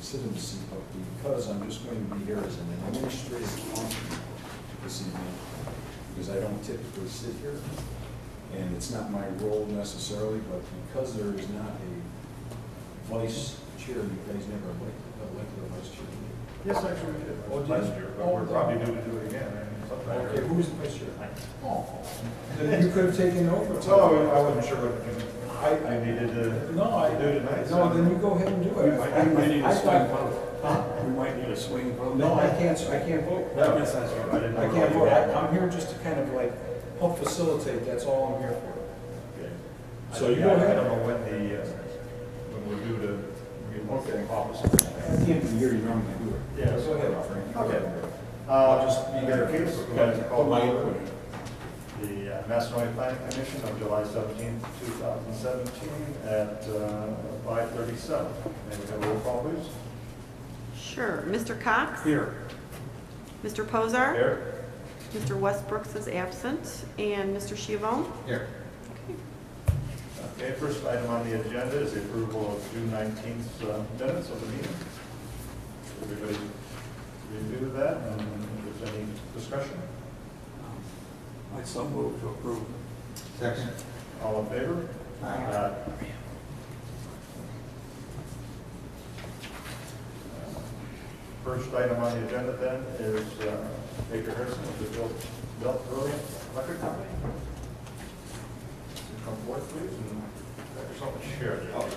sit in the seat, but because I'm just going to be here as an administrative function this evening, because I don't typically sit here, and it's not my role necessarily, but because there is not a vice chair, you guys never elected a vice chair. Yes, actually, we did. Oh, did Last you? year, but Oh, we're probably due to do it again. Okay, who's the vice chair? Oh, then you could have taken over. No, I wasn't sure what I you needed to No, do tonight. no, then you go ahead and do it. We might need I a swing thought- vote. Huh? We might need a swing vote. No, I can't vote. No. Yes, that's right. didn't I know can't you vote. had- I'm here just to kind of like help facilitate, that's all I'm here for. Okay. So you I go ahead. don't know when we're due to get office. At the end of the year, you normally do it. Yeah. Go ahead, Frank. Okay. You got a case? We're going to call Put my to input order in. the Macedonia Planning Commission of July 17th, 2017 at 5:37. May we have a roll call, please? Sure. Mr. Cox? Here. Mr. Posar? Here. Mr. Westbrooks is absent. And Mr. Chivon? Here. Okay, first item on the agenda is the approval of June 19th minutes of the meeting. Everybody review that, and if there's any discussion? I so move to approve. Second. All in favor? Aye. First item on the agenda then is Baker Harrison of the Belt Brilliant Electric Company. Come forward, please, and have yourself a chair there. I'm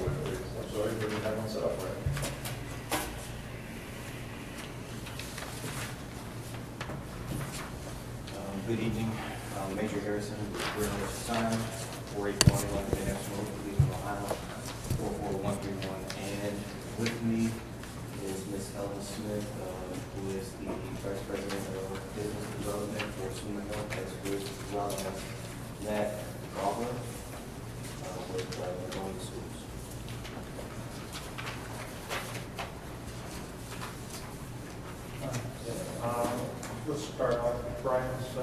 sorry, we didn't have one set up, right? Good evening, Major Harrison, Brilliant Sign, 4811 International Road, Cleveland, Ohio, 44131. And with me is Ms. Ellen Smith, who is the Vice President of Business Development for Summerhill, as well as Matt Gobler with Going Schools. Let's start off with Brian's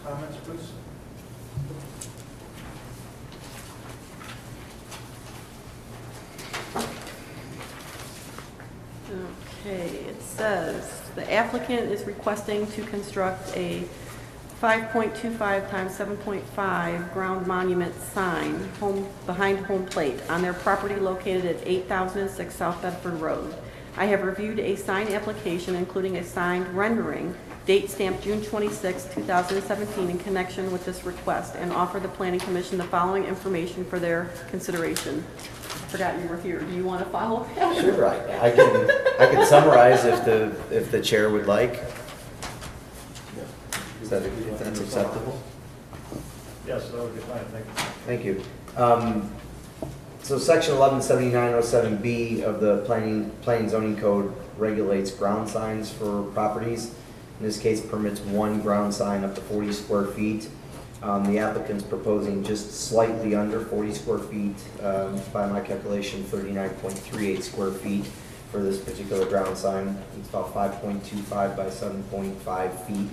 comments, please. Okay, it says the applicant is requesting to construct a 5.25 times 7.5 ground monument sign behind home plate on their property located at 8006 South Bedford Road. I have reviewed a sign application, including a signed rendering, date stamped June 26, 2017, in connection with this request, and offer the Planning Commission the following information for their consideration. Forgot you were here. Do you want to follow that? Sure, I can summarize if the chair would like. Is that, if that's acceptable? Yes, that would be fine, thank you. Thank you. So section 117907B of the Planning Zoning Code regulates ground signs for properties. In this case, permits one ground sign up to 40 square feet. The applicant's proposing just slightly under 40 square feet, by my calculation, 39.38 square feet for this particular ground sign. It's about 5.25 by 7.5 feet.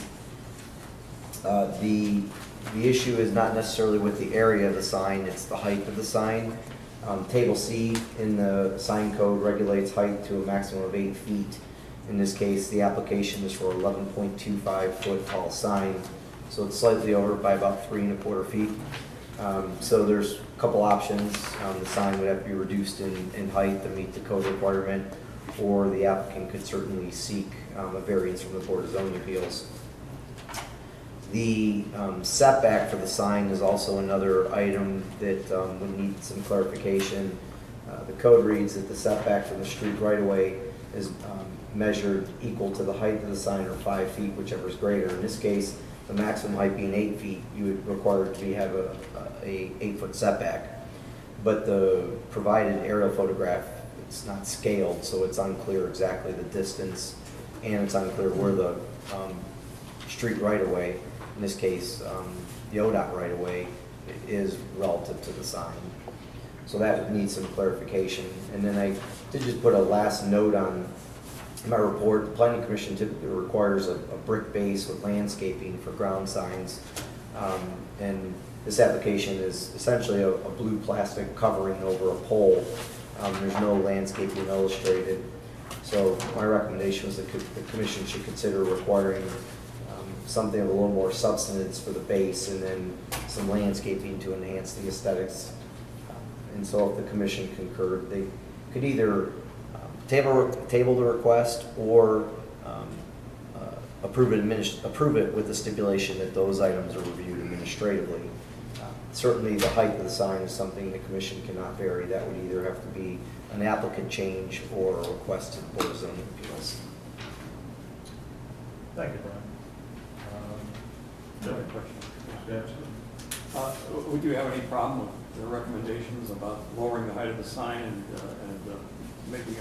The issue is not necessarily with the area of the sign, it's the height of the sign. Table C in the sign code regulates height to a maximum of 8 feet. In this case, the application is for 11.25 foot tall sign, so it's slightly over by about 3 1/4 feet. So there's a couple options. The sign would have to be reduced in height to meet the code requirement, or the applicant could certainly seek a variance from the Board of Zoning Appeals. The setback for the sign is also another item that would need some clarification. The code reads that the setback from the street right-of-way is measured equal to the height of the sign, or 5 feet, whichever is greater. In this case, the maximum height being 8 feet, you would require it to have a 8-foot setback. But the provided aerial photograph, it's not scaled, so it's unclear exactly the distance, and it's unclear where the street right-of-way, in this case, the ODOT right-of-way, is relative to the sign. So that would need some clarification. And then I did just put a last note on my report. The Planning Commission typically requires a brick base with landscaping for ground signs. And this application is essentially a blue plastic covering over a pole. There's no landscaping illustrated. So my recommendation was that the commission should consider requiring something of a little more substance for the base and then some landscaping to enhance the aesthetics. And so if the commission concurred, they could either table the request or approve it with the stipulation that those items are reviewed administratively. Certainly, the height of the sign is something the commission cannot vary. That would either have to be an applicant change or a request to the Board of Zoning Appeals. Thank you, Brian. Another question. Yes. Would you have any problem with the recommendations about lowering the height of the sign and making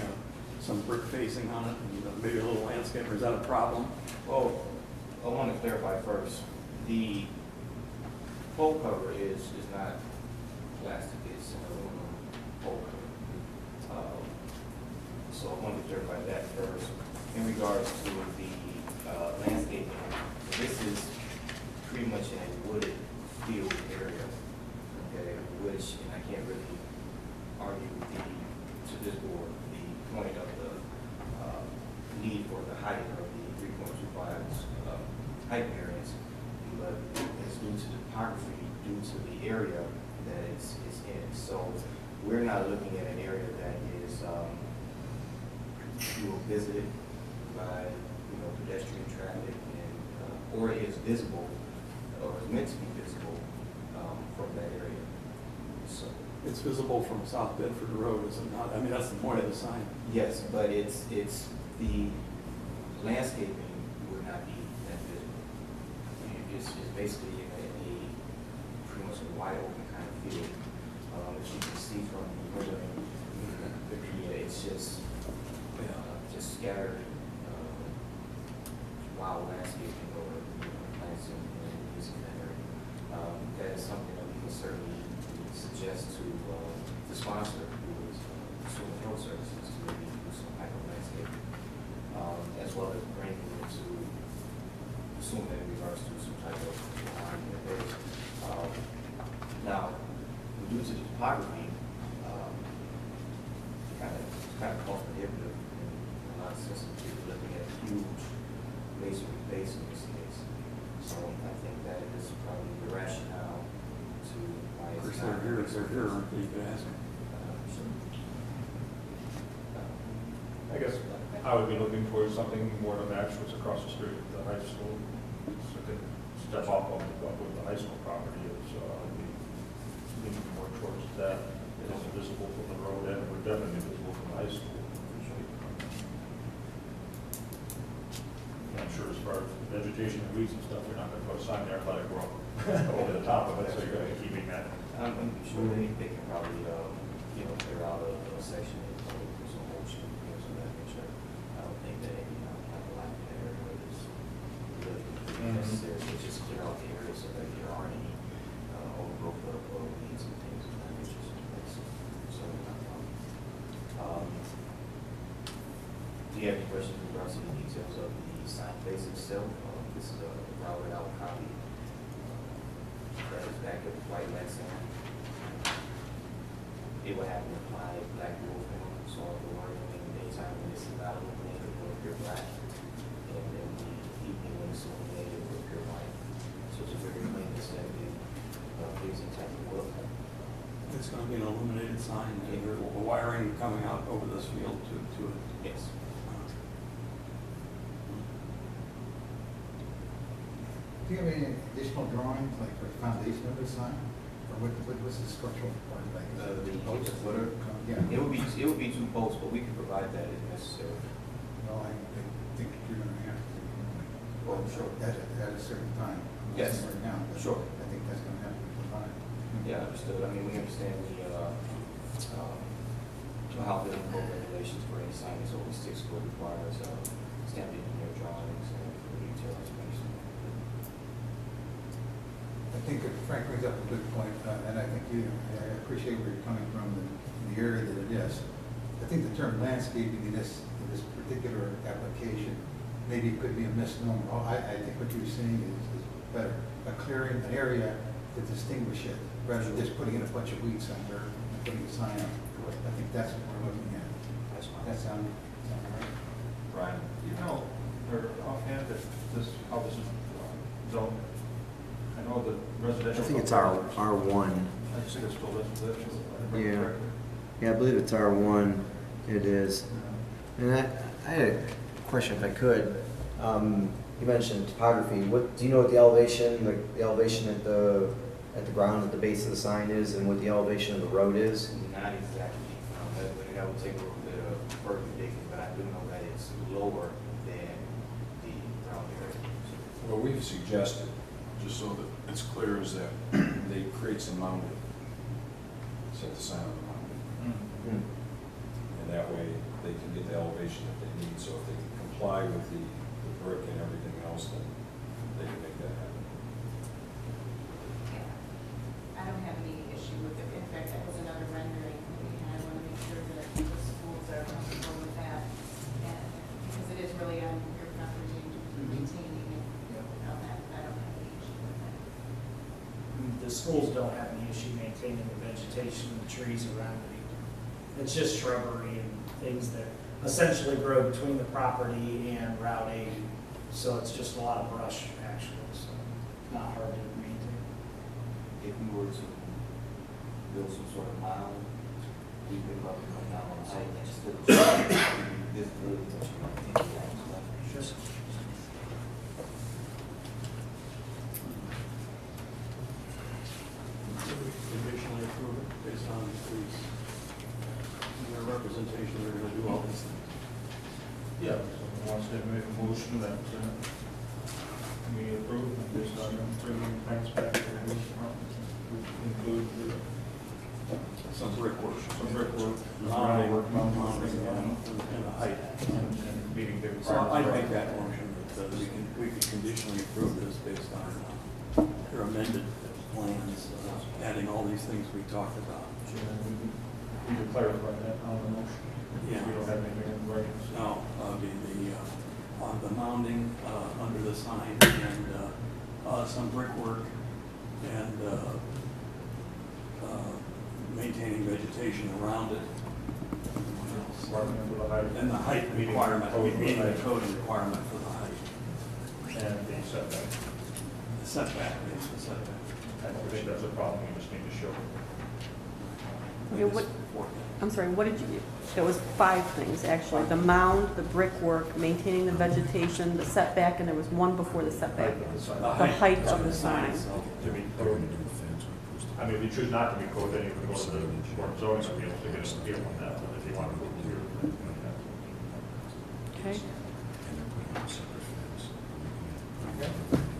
some brick facing on it and maybe a little landscape, or is that a problem? Well, I want to clarify first, the pole cover is not plastic, it's an aluminum pole cover. So I wanted to clarify that first. In regards to the landscaping, this is pretty much in a wooded field area, okay, which, and I can't really argue to this board, the point of the need for the height of the 3.25 height variance, but it's due to the topography, due to the area that it's in. So we're not looking at an area that is visited by pedestrian traffic and or is visible or is meant to be visible from that area. So It's visible from South Bedford Road, is it not? I mean, that's the point of the sign. yes, but it's the landscaping would not be that visible. It's basically a pretty much a wide open kind of field. As you can see from the picture, it's just scattered wild landscaping or plants and leaves in that area. That is something that we can certainly suggest to the sponsor, who is Consumer Health Services, to maybe do some type of landscaping, as well as bringing it to assume that in regards to some type of line in the base. Now, due to the topography, it's kind of cost prohibitive in a lot of sense if you're looking at a huge masonry base in this case. So I think that is probably the rationale to why Of it's course, not. they're here, aren't they? You could ask them. I guess I would be looking for something more to match what's across the street at the high school. So it could step up with the high school property. It's leaning more towards that. It isn't visible from the road and it would definitely be visible from the high school. I'm sure as far as vegetation and weeds and stuff, you're not going to put a sign there and let it grow over the top of it, so you're going to be keeping that. I'm sure they can probably, clear out a section and put some mulch and things of that nature. I don't think that any kind of lack in that area is really necessary. So just clear out the area so that there aren't any overgrowth of weeds and things of that nature. So not a problem. Do you have any questions in regards to the details of the sign base itself? This is a routed out copy. That is back with white lead sand. It will have an applied black wool film, so the wording in the daytime when it's not illuminated, it will appear black. And in the evening when it's illuminated, it will appear white. So it's a very clean, aesthetic, pleasing type of look. It's going to be an illuminated sign, and there's a wiring coming out over this field to it. Yes. Do you have any additional drawings, like for the foundation of the sign? Or what's the structural part like? The footer? Yeah. It would be 2 posts, but we can provide that if necessary. Well, I think you're gonna have to. Well, sure. At a certain time. I'm Yes. listening Right now. But Sure. I think that's gonna have to be provided. Yeah, understood. I mean, we understand the how building code regulations for any sign is over 6 foot requires stamped engineer drawings and detailed information. I think that Frank brings up a good point, and I think I appreciate where you're coming from, the area that it is. I think the term landscaping in this particular application, maybe it could be a misnomer. I think what you're saying is better, clearing an area to distinguish it, rather than just putting in a bunch of weeds somewhere and putting a sign up. I think that's what we're looking at. That's fine. That sound all right? it's R1. I just think it's still residential. Yeah. Yeah, I believe it's R1. It is. And I had a question, if I could. You mentioned topography. What do you know what the elevation, like the elevation at the ground at the base of the sign is, and what the elevation of the road is? Not exactly, that would take a little bit of further digging, but I do know that it's lower than the ground area. What we've suggested, just so that it's clear, is that they create some mounting. Set the sign on the mounting. Hmm. And that way, they can get the elevation that they need. So if they can comply with the brick and everything else, then they can make that happen. I don't have any issue with it. In fact, that was another rendering, and I want to make sure that the schools are comfortable with that. And because it is really on your property and maintaining it, without that, I don't have any issue with that. The schools don't have any issue maintaining the vegetation, the trees around it either. It's just shrubbery and things that essentially grow between the property and Route 80. So it's just a lot of brush, actually, so not hard to maintain. If we were to build some sort of mound, we could probably come down on site and still this really touching on any ground stuff. Conditionally approve it based on these, their representation, they're gonna do all these things. Yeah, someone wants to make a motion that we approve based on bringing plans back to the include Some brickwork. some brickwork, Mounding, groundwork, mounding, mounting, and the height. and meeting the So I'd make requirements. that motion that we could conditionally approve this based on their amended plans, adding all these things we talked about. We could clarify that on the motion. Yeah. We don't have anything in writing. so- No, on the mounding, under the sign, and, some brickwork, and, maintaining vegetation around it. Requirement for the height. And the height Meeting requirement, code for meeting the height. code requirement for the height. And the setback. The setback, yes, the setback. I don't think that's a problem, we just need to show. Okay, what, I'm sorry, what did you, it was 5 things, actually. The mound, the brickwork, maintaining the vegetation, the setback, and there was one before the setback. Height of the sign. The height of the sign. To be code. I mean, if you choose not to be code, then you can go to the board of zoning appeals to get an appeal on that, but if you want to go here. Okay. Is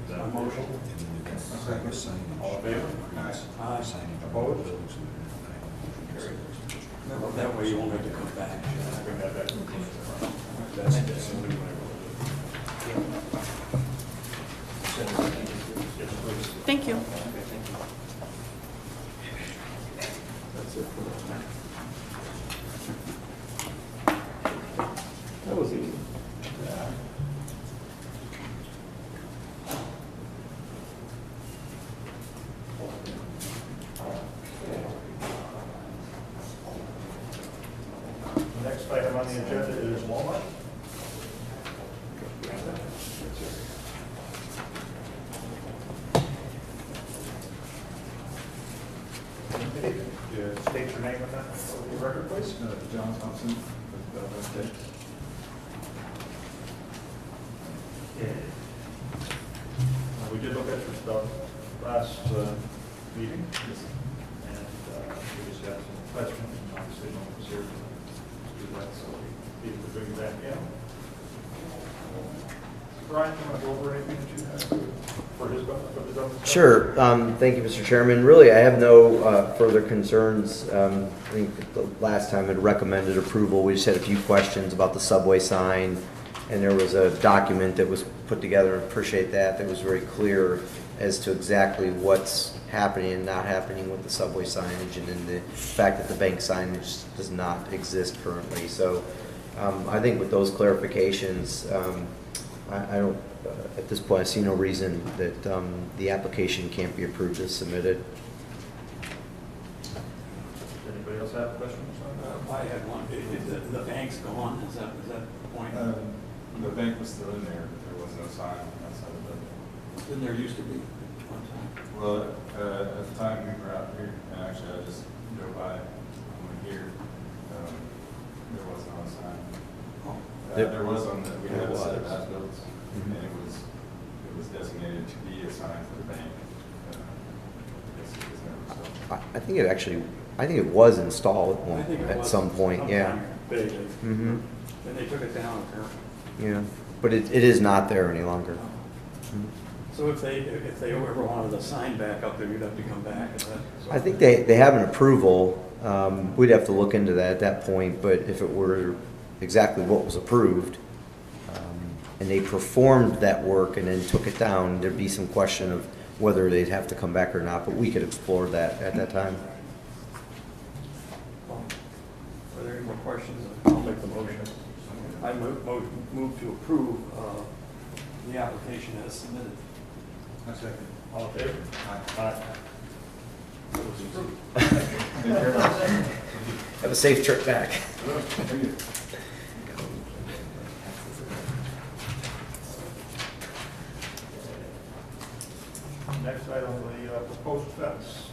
that a motion? All in favor? Aye. Opposed? That way you won't have to come back. Bring that back. That's it. Yes, please. Thank you. That's it for that. That was easy. The next item on the agenda is Walmart. State your name and that, for the record, please. John Thompson with West State. We did look at your stuff last meeting, and we just had some questions, and obviously no one was here to do that, so we needed to bring it back in. Brian, you want to go over anything that you have for his, for the government? Sure. Thank you, Mr. Chairman. Really, I have no further concerns. I think the last time I'd recommended approval. We just had a few questions about the subway sign, and there was a document that was put together. I appreciate that. That was very clear as to exactly what's happening and not happening with the subway signage, and then the fact that the bank signage does not exist currently. So I think with those clarifications, I don't, at this point, I see no reason that the application can't be approved as submitted. Anybody else have questions on that? I had one. The bank's gone, is that the point? The bank was still in there, but there was no sign outside of the building. Didn't there used to be? one time? Well, at the time we were out here, and actually I just drove by, here, there wasn't on a sign. Oh, There was on the, we There had a set of was. as-bills, Mhm. and it was designated to be a sign for the bank. I guess it was never so. I think it was installed I think it at was some point, yeah. sometime Vaguely. Mm-hmm, And they took it down apparently. yeah. But it is not there any longer. So if they ever wanted a sign back up there, you'd have to come back, is that? I think they have an approval. We'd have to look into that at that point, but if it were exactly what was approved, and they performed that work and then took it down, there'd be some question of whether they'd have to come back or not, but we could explore that at that time. Are there any more questions? I'll make the motion. I move to approve the application as submitted. A second. All in favor? Aye. It was approved. Thank you very much. Have a safe trip back. Thank you. Next item, the proposed fence.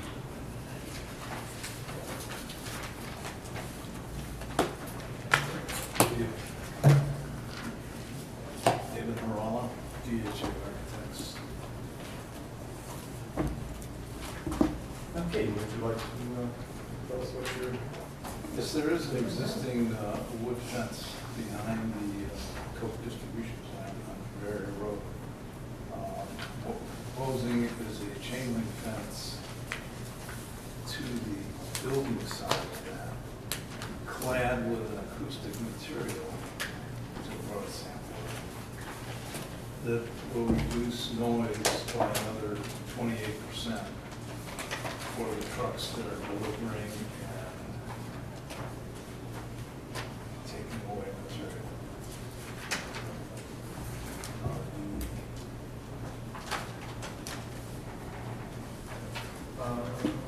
David Morala, DHA Architects. Okay, would you like to tell us what you're... Yes, there is an existing wood fence behind the Coke distribution plant on Bavaria Road. What we're proposing is a chain link fence to the building side of that, clad with an acoustic material, which is a road sample, that will reduce noise by another 28% for the trucks that are delivering and taking away material.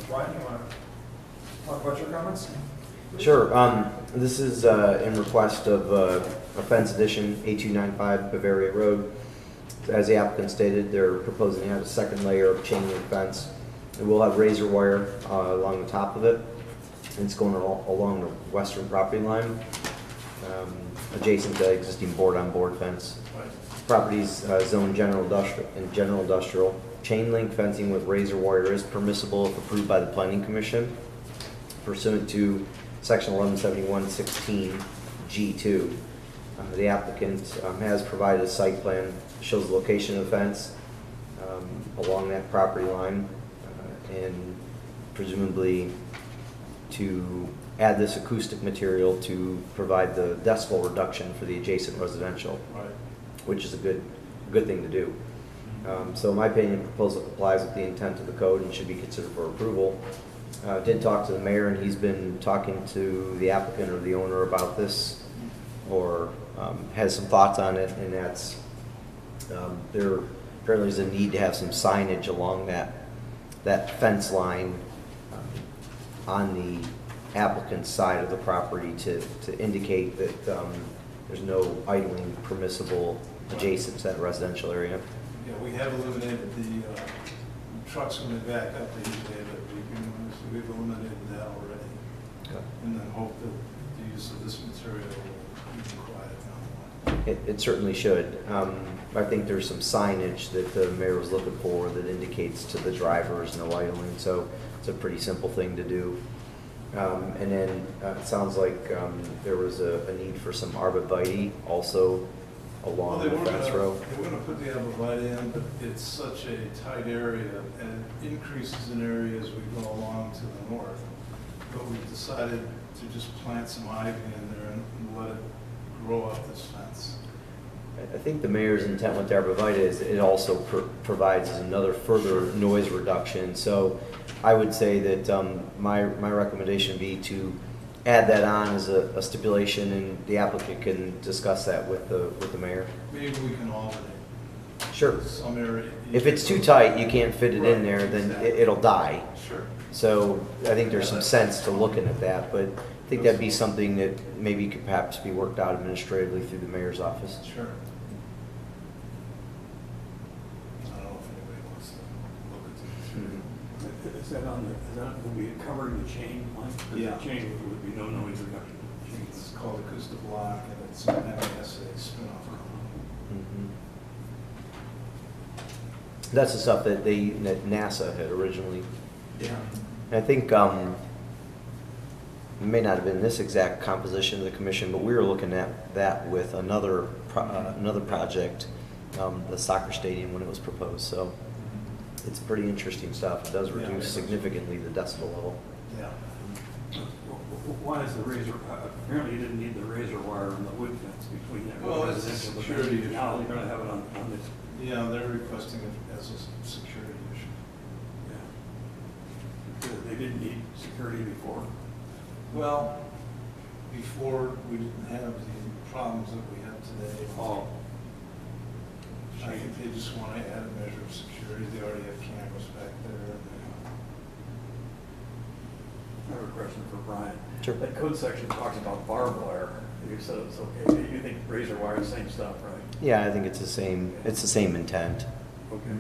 Brian, you want to talk about your comments? Sure. This is in request of a fence addition, 8295 Bavaria Road. As the applicant stated, they're proposing to have a second layer of chain link fence. It will have razor wire along the top of it. It's going along the western property line, adjacent to existing board-on-board fence. Properties zoned general industrial. Chain link fencing with razor wire is permissible if approved by the Planning Commission pursuant to Section 1171-16 G2. The applicant has provided a site plan that shows the location of the fence along that property line and presumably to add this acoustic material to provide the decibel reduction for the adjacent residential, Right. which is a good thing to do. So in my opinion, the proposal complies with the intent of the code and should be considered for approval. Did talk to the mayor, and he's been talking to the applicant or the owner about this, or has some thoughts on it, and that's there apparently is a need to have some signage along that fence line on the applicant's side of the property to indicate that there's no idling permissible adjacent to that residential area. Yeah, we have eliminated the trucks when they back up, they usually have that beeping noise, so we've eliminated that already. And then hope that the use of this material will be quiet down. It certainly should. I think there's some signage that the mayor was looking for that indicates to the drivers no idling, so it's a pretty simple thing to do. And then it sounds like there was a need for some arborvitae also along the fence row. They were gonna put the arborvitae in, but it's such a tight area, and it increases in area as we go along to the north. But we've decided to just plant some ivy in there and let it grow up this fence. I think the mayor's intent with the arborvitae is it also provides another further noise reduction. So I would say that my recommendation would be to add that on as a stipulation, and the applicant can discuss that with the mayor. Maybe we can alternate. Sure. Some area. If it's too tight, you can't fit it in there, then it'll die. Sure. So I think there's some sense to looking at that, but I think that'd be something that maybe could perhaps be worked out administratively through the mayor's office. Sure. I don't know if anybody wants to look Is that on the, is that, will be covering the chain line? Yeah. The chain would be no noise reduction. It's called acoustic block, and it's an NASA spin-off company. Mhm. That's the stuff that that NASA had originally. Yeah. And I think it may not have been this exact composition of the commission, but we were looking at that with another project, the soccer stadium when it was proposed. So it's pretty interesting stuff. It does Yeah. reduce significantly the decibel level. Yeah. Why is the razor, apparently you didn't need the razor wire and the wood fence between that. Well, it's a residential, but security issue. now you're gonna have it on this. Yeah, they're requesting it as a security issue. Yeah. They didn't need security before. Well, before, we didn't have the problems that we have today. Oh. I think they just want to add a measure of security. They already have cameras back there. I have a question for Brian. Sure. That code section talks about barbed wire. You said it's okay. You think razor wire is the same stuff, right? Yeah, I think it's the same. It's the same intent. Okay.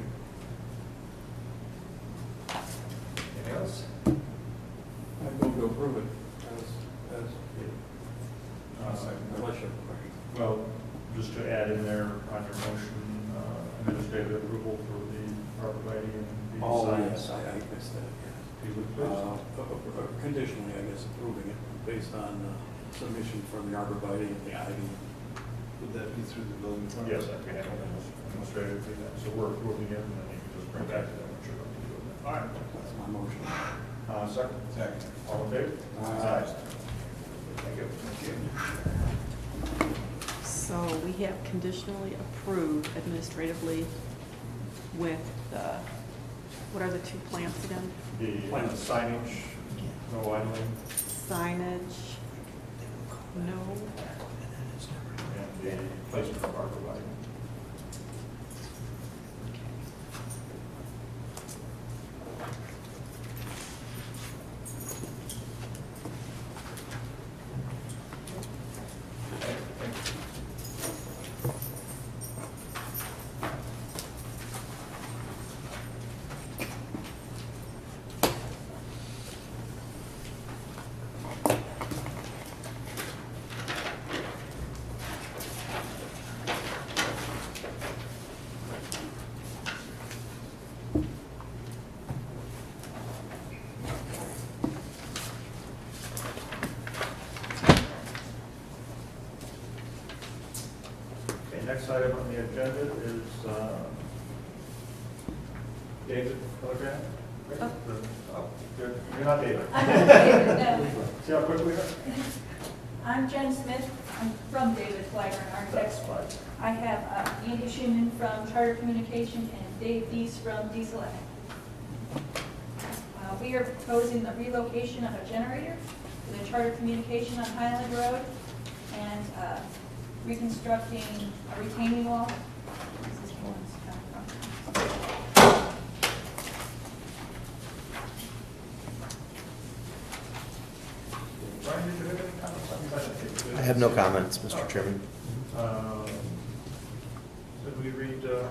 Anything else? I move to approve it as unless you have a question. Well, just to add in there on your motion, administrative approval for the arborvitae and the Oh, signs. yes, I missed that, yes. If you would please. Conditionally, I guess, approving it based on submission from the arborvitae and the ivy. Would that be through the building department? Yes, I'd be happy to administrative do that. So we're approving it, and then you can just bring back to them what you're going to do with it. All right. That's my motion. Second? Second. All in favor? Aye. Thank you. Thank you. So we have conditionally approved administratively with the, what are the two plants again? The signage, no idling, Signage, no. and the placement of arborvitae. Next item on the agenda is David Telegram. Oh, you're not David. I'm not David, no. See how quickly we are? I'm Jen Smith. I'm from David Flagler Architects. That's fine. I have Andy Schumann from Charter Communication and Dave Deese from Diesel Ag. We are proposing the relocation of a generator for the Charter Communication on Highland Road and reconstructing a retaining wall. This is where it's coming Brian, did you have any comments on that? I have no comments, Mr. Chairman. Did we read the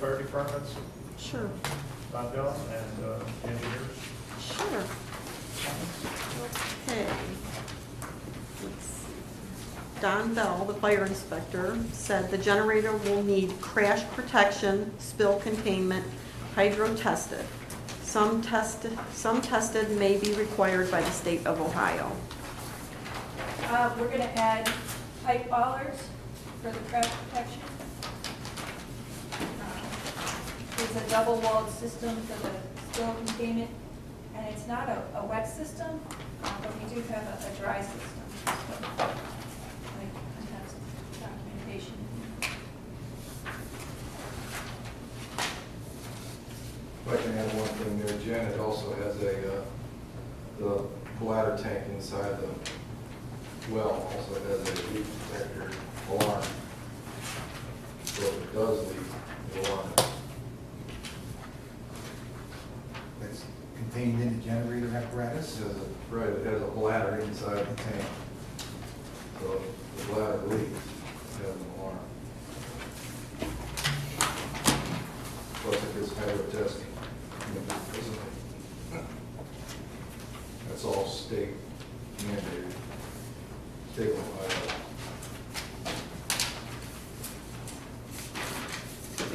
fire departments, Sure, Don Bell and engineers? sure. Okay. Let's see. Don Bell, the fire inspector, said the generator will need crash protection, spill containment, hydro tested. Some tested may be required by the state of Ohio. We're going to add pipe bollards for the crash protection. It's a double-walled system for the spill containment, and it's not a wet system, but we do have a dry system. So, I have some documentation. If I can add one thing there, Jen, it also has the bladder tank inside the well, also has a leak detector alarm. So if it does leak, the alarm. That's contained in the generator apparatus. Right, it has a bladder inside the tank. So if the bladder leaks, it has an alarm. Plus it gets hydro testing.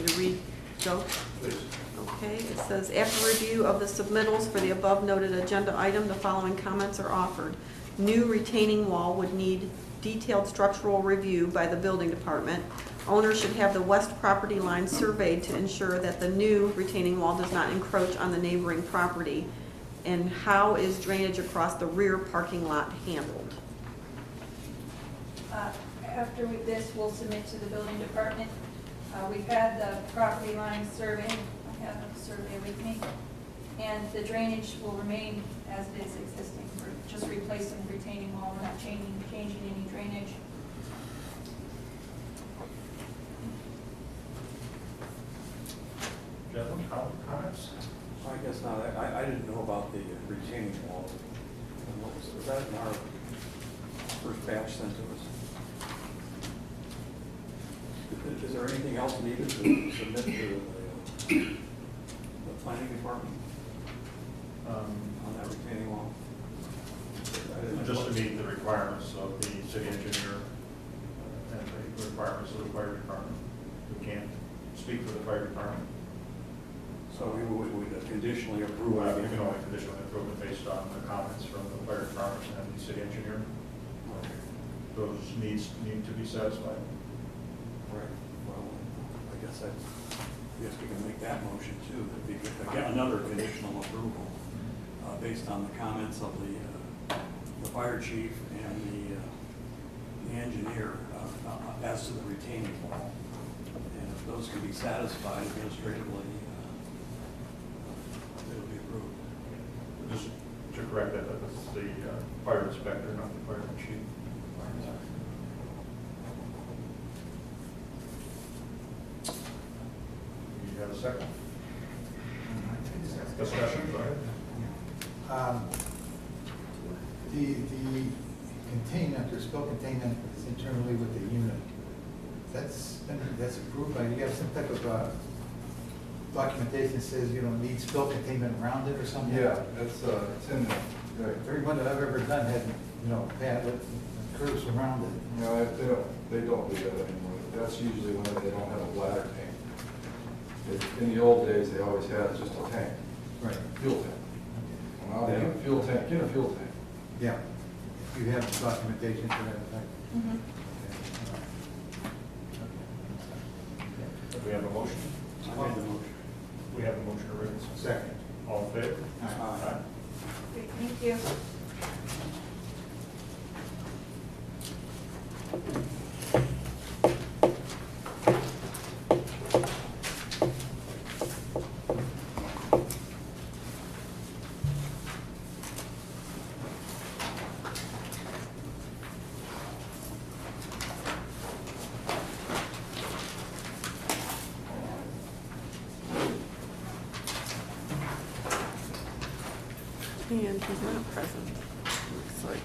me to read, Joe? Please. Okay, it says, after review of the submittals for the above noted agenda item, the following comments are offered. New retaining wall would need detailed structural review by the building department. Owner should have the west property line surveyed to ensure that the new retaining wall does not encroach on the neighboring property. And how is drainage across the rear parking lot handled? After this, we'll submit to the building department. We've had the property line survey, I have a survey with me, and the drainage will remain as it is existing. We're just replacing the retaining wall, we're not changing any drainage. Gentlemen, comments? I guess not. I didn't know about the retaining wall. And what was that in our first batch sent to us? Is there anything else needed to submit to the planning department on that retaining wall? Just to meet the requirements of the city engineer and the requirements of the fire department. We can't speak for the fire department. So we would conditionally approve. We can only conditionally approve it based on the comments from the fire department and the city engineer. Those needs need to be satisfied. Right. Well, I guess we can make that motion too. That'd be, again, another conditional approval based on the comments of the fire chief and the engineer as to the retaining wall. And if those can be satisfied administratively, it'll be approved. Just to correct that, that's the fire inspector, not the fire chief. You have a second? Discussion, go ahead. The containment or spill containment is internally with the unit. That's approved by, you have some type of documentation that says you don't need spill containment around it or something? Yeah, it's in there. Every one that I've ever done had, pad with curves around it. No, they don't do that anymore. That's usually when they don't have a bladder tank. In the old days, they always had just a tank. Right. Fuel tank. Now they have a fuel tank, get a fuel tank. Yeah. You have documentation for that effect? Mm-hmm. We have a motion. I made the motion. We have a motion already. Second. All in favor? Aye. Great, thank you. And he's not present, looks like.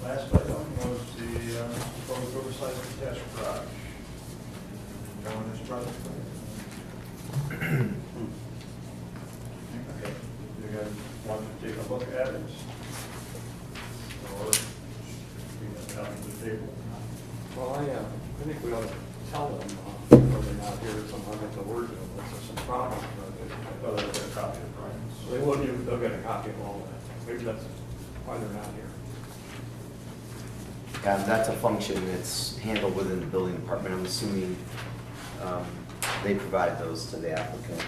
Last item was the proposed oversized detached garage. No one is present. Okay, you guys want to take a look at it? Or we have it on the table? Well, I think we ought to tell them, whether they're not here, somehow get the word to them, that there's some problems. I thought I would get a copy of Brian's. So they wouldn't even, they'll get a copy of all of that. Maybe that's why they're not here. That's a function that's handled within the building department. I'm assuming they provide those to the applicant.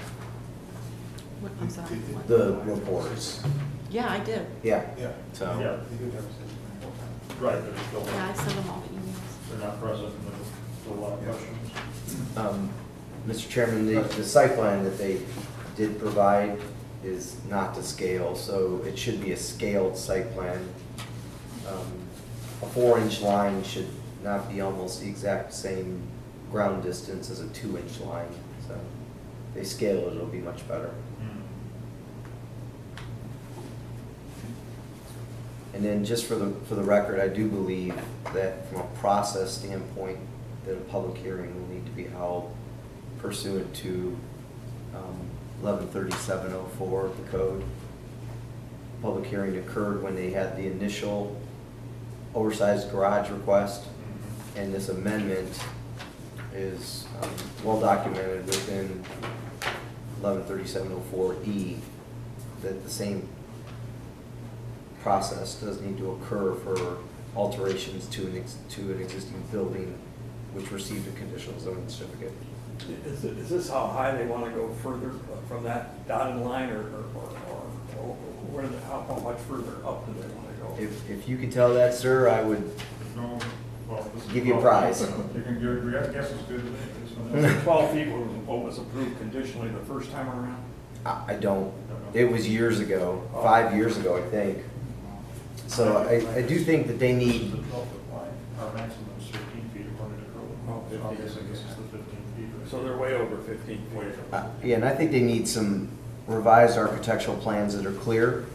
What, I'm sorry. what? The reports. Yeah, I did. Yeah. Yeah. So. Yeah, They do have a right, but it's still, Yeah, I sent them all the emails. they're not present, and there's still a lot of questions. Mr. Chairman, the site plan that they did provide is not to scale, so it should be a scaled site plan. A 4-inch line should not be almost the exact same ground distance as a 2-inch line, so if they scale it, it'll be much better. And then just for the record, I do believe that from a process standpoint, that a public hearing will need to be held pursuant to 113704 of the code. Public hearing occurred when they had the initial oversized garage request, and this amendment is well documented within 113704E that the same process does need to occur for alterations to an existing building which received a conditional zoning certificate. Is this how high they want to go further from that dotted line, or where, how much further up do they want to go? If you could tell that, sir, I would No, well, this is give you a 12. prize. You can, your guess is good to me. So 12 feet was what was approved conditionally the first time around? I don't, it was years ago, 5 years ago, I think. So I do think that they This is need, the 12-foot line, our maximum is 15 feet according to code. Oh, 15. Obviously, this is the 15 feet. right? So they're way over 15 feet. yeah, and I think they need some revised architectural plans that are clear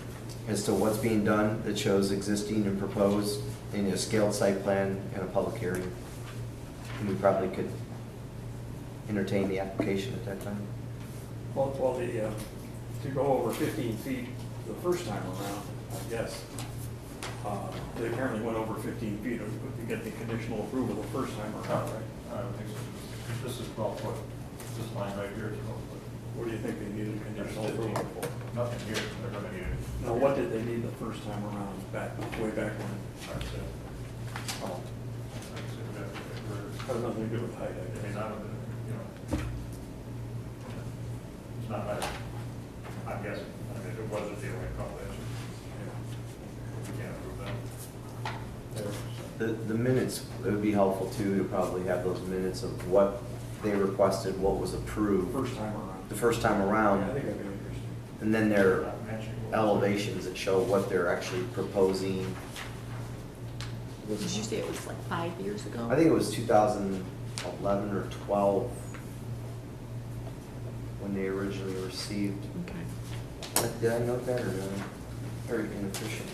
as to what's being done, that shows existing and proposed in a scaled site plan and a public hearing. And we probably could entertain the application at that time. Well, to go over 15 feet the first time around, I guess, they apparently went over 15 feet to get the conditional approval the first time around, right? I don't think so. This is 12 foot. This line right here is 12 foot. What do you think they needed conditional approval for? Nothing here, they're gonna need it. Now, what did they need the first time around, way back when? I'd say. Oh, I'd say that we're- has nothing to do with height, I I mean, guess. not, you know, it's not like, I'm guessing, I mean, if it was a deal, I'd probably, we can't approve that. The minutes, it would be helpful too, to probably have those minutes of what they requested, what was approved First time around. the first time Yeah, I around, think that'd be interesting. and then their Not matching what- elevations that show what they're actually proposing. Did you say it was like 5 years ago? I think it was 2011 or 12 when they originally received. Okay. Did I note that or no? Very inefficient.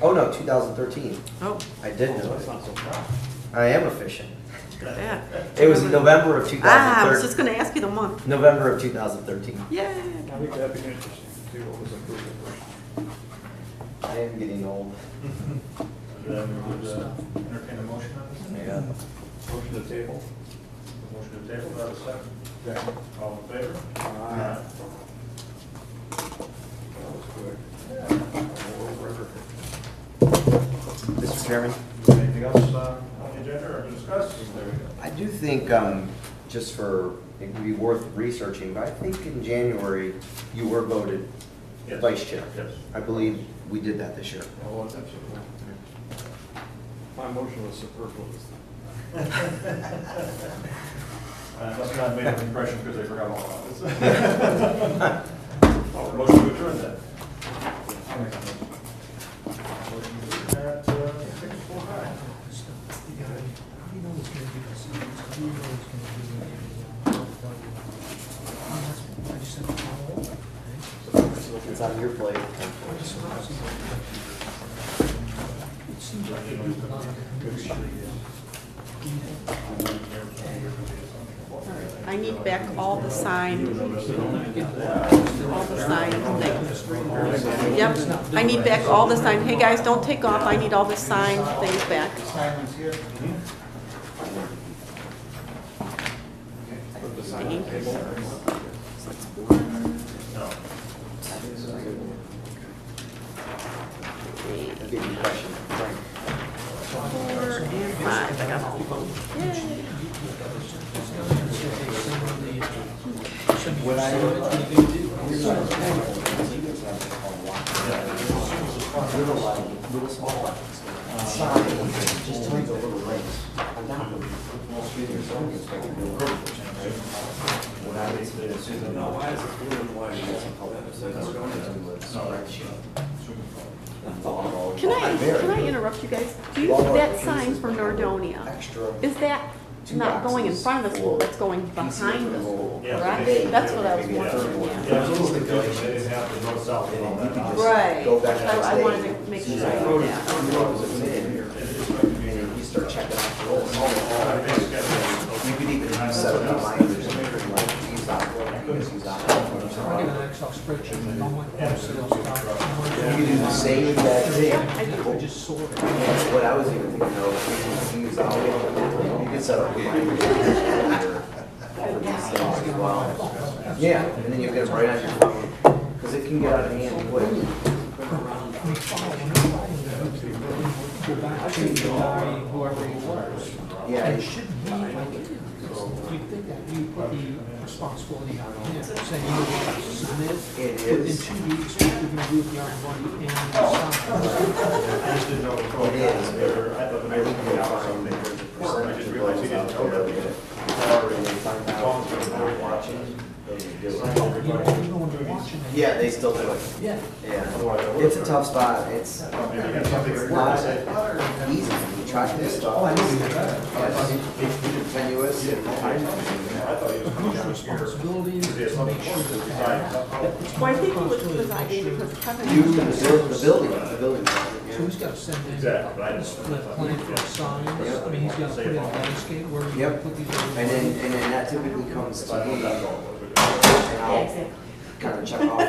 Oh, no, 2013. Oh, I did Oh, know that's that. not so bad. I am efficient. look at that. It was in November of Ah, I was 2013. just gonna ask you the month. November of 2013. Yay. I think that'd be interesting, to see what was approved the first time. I am getting old. Then we would entertain a motion on this? Yeah. Motion to table? Motion to table, do I have a second? All in favor? Aye. That was quick. Mr. Chairman? Anything else on the agenda or to discuss? I do think, just for, it would be worth researching, but I think in January, you were voted Yes. vice chair. Yes. I believe we did that this year. Oh, that's absolutely. My motion was superfluous. Must not have made an impression because they forgot all about this. Motion to adjourn then. Motion to adjourn at 6:04. It's on your plate. I need back all the signed, all the signed things. Yep, I need back all the signed, hey guys, don't take off, I need all the signed things back. Simon's here. Thank you. Give you a question. Frank. 4 and 5, I got all of them. Yay. What I little small ones. Just turns a little race. I'm not really. What I would say is, No, why is it blue and white? Can I interrupt you guys? Do you, that sign for Nordonia, extra. is that not going in front of the school, that's going behind the school, correct? That's what I was wondering, yeah. Yeah, it's a little confusing, they didn't have to north south and all that. Right, Go back I wanted to make sure I did that. And you start checking out the rolls. language, like, use out, use out. I get an Excel spreadsheet with all my sales stuff. You can do the same exact thing. I just sort it. What I was even thinking of, use out, you could set up language as well. Yeah, and then you'll get them right on your phone, because it can get out of hand quick. Go back to the guy, whoever he was. Yeah, And it it shouldn't be like it is. You think that you put the responsibility on him, saying, you know what, submit. It Within is. 2 weeks, we're gonna do the R1 and sign. I just didn't know the code. It is. I thought the I mayor think was you'll out find something. I just percentage of realized he those out didn't know there that. that when they find out they're not watching, they do You it. know, even when they're watching it. Yeah, they still do it. Yeah. Yeah, it's a tough spot. It's Maybe you got something to not say. easy. You try to do stuff. It's tenuous. I thought he was coming down here. Responsibility is Because he has to something make sure to that decide. Well, I think he was presiding because Kevin. You, the building. So he's gotta send in Exactly, but I a just- split plan for signs. I mean, he's gotta put in a landscape where he's gonna Yep. put these. And then that typically comes If to I know me, that's all. and I'll kind of check off